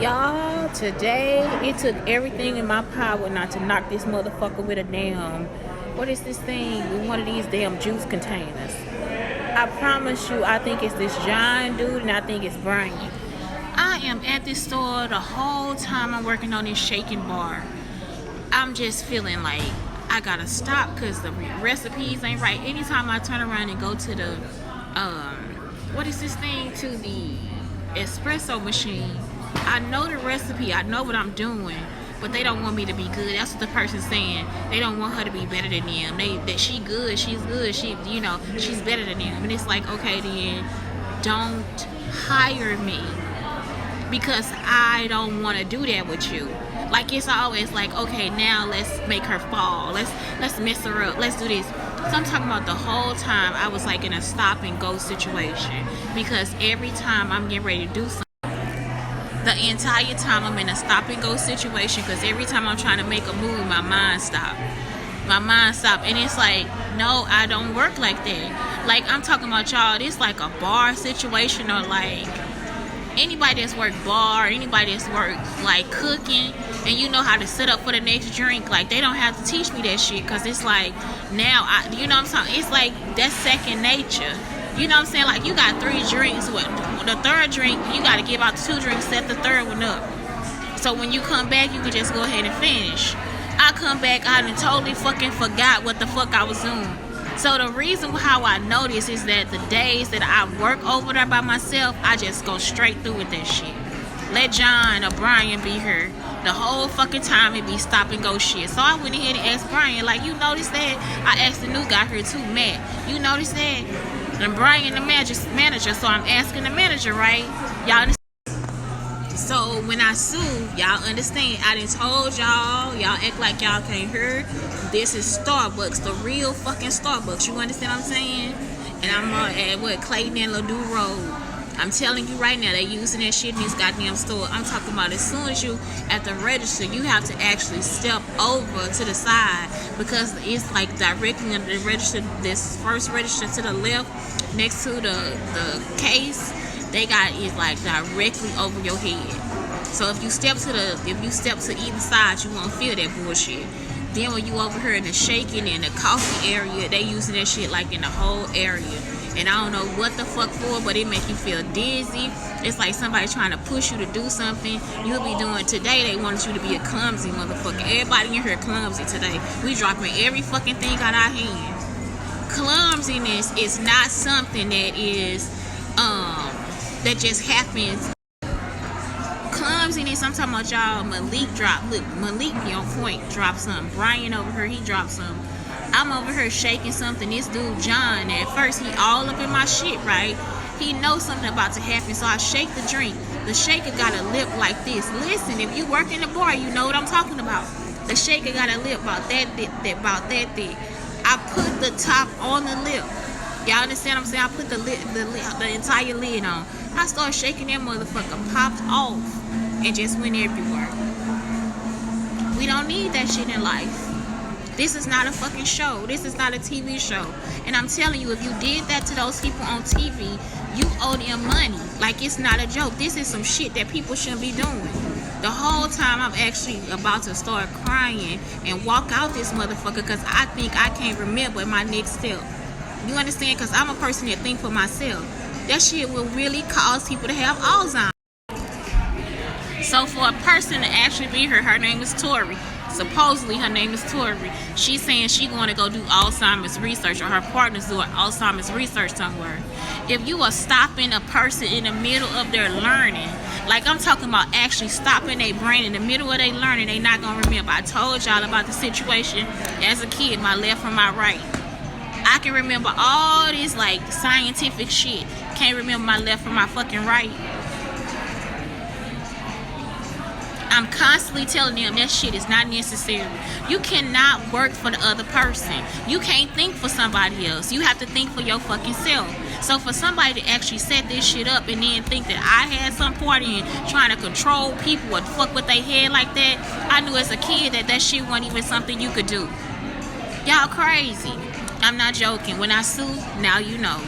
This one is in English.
Y'all, today it took everything in my power not to knock this motherfucker with a damn, what is this thing? With one of these damn juice containers. I promise you, I think it's this giant dude and I think it's Brian. I am at this store the whole time I'm working on this shaking bar. I'm just feeling like I gotta stop because the recipes ain't right. Anytime I turn around and go to the, what is this thing? To the espresso machine. I know the recipe, I know what I'm doing, but they don't want me to be good. That's what the person's saying. They don't want her to be better than them. That she's good, she's better than them. And it's like, okay, then don't hire me because I don't want to do that with you. Like, it's always like, okay, now let's make her fall. Let's mess her up. Let's do this. So I'm talking about the whole time I was like in a stop and go situation because every time I'm getting ready to do something, the entire time I'm in a stop and go situation because every time I'm trying to make a move, my mind stops. And it's like, no, I don't work like that. Like, I'm talking about, y'all, this like a bar situation or like anybody that's worked bar, anybody that's worked like cooking, and you know how to set up for the next drink. Like, they don't have to teach me that shit because it's like, now, you know what I'm saying? It's like, that's second nature. You know what I'm saying? Like, you got 3 drinks. The third drink, you got to give out 2 drinks, set the third one up. So when you come back, you can just go ahead and finish. I come back, I done totally fucking forgot what the fuck I was doing. So the reason how I know this is that the days that I work over there by myself, I just go straight through with that shit. Let John or Brian be here. The whole fucking time it be stop and go shit. So I went ahead and asked Brian, like, you notice that? I asked the new guy here too, Matt. You notice that? And Brian the manager, so I'm asking the manager, right? Y'all understand? So when I sue, y'all understand. I done told y'all act like y'all can't hear. This is Starbucks, the real fucking Starbucks. You understand what I'm saying? And I'm at Clayton&Ladue Road. I'm telling you right now, they using that shit in this goddamn store. I'm talking about as soon as you at the register, you have to actually step over to the side because it's like directly under the register. This first register to the left, next to the case, they got it like directly over your head. So if you step to either side, you won't feel that bullshit. Then when you over here in the shaking and the coffee area, they using that shit like in the whole area. And I don't know what the fuck for, but it make you feel dizzy. It's like somebody trying to push you to do something. You'll be doing today. They wanted you to be a clumsy motherfucker. Everybody in here clumsy today. We dropping every fucking thing out our hand. Clumsiness is not something that is that just happens. Clumsiness, I'm talking about, y'all. Malik drop. Look, Malik be on point. Drop something. Brian over here, he dropped something. I'm over here shaking something. This dude, John, at first, he all up in my shit, right? He knows something about to happen, so I shake the drink. The shaker got a lip like this. Listen, if you work in the bar, you know what I'm talking about. The shaker got a lip about that thick. I put the top on the lip. Y'all understand what I'm saying? I put the entire lid on. I started shaking that motherfucker, popped off, and just went everywhere. We don't need that shit in life. This is not a fucking show. This is not a TV show. And I'm telling you, if you did that to those people on TV, you owe them money. Like, it's not a joke. This is some shit that people shouldn't be doing. The whole time I'm actually about to start crying and walk out this motherfucker because I think I can't remember my next step. You understand? Because I'm a person that think for myself. That shit will really cause people to have Alzheimer's. So for a person to actually be here, her name is Tori. Supposedly her name is Tori. She's saying she going to go do Alzheimer's research, or her partner's doing Alzheimer's research somewhere. If you are stopping a person in the middle of their learning, like I'm talking about actually stopping their brain in the middle of their learning, they not going to remember. I told y'all about the situation as a kid, my left and my right. I can remember all this like scientific shit. Can't remember my left from my fucking right. I'm constantly telling them that shit is not necessary. You cannot work for the other person. You can't think for somebody else. You have to think for your fucking self. So for somebody to actually set this shit up and then think that I had some part in trying to control people or fuck with their head like that, I knew as a kid that shit wasn't even something you could do. Y'all crazy. I'm not joking. When I sue, now you know.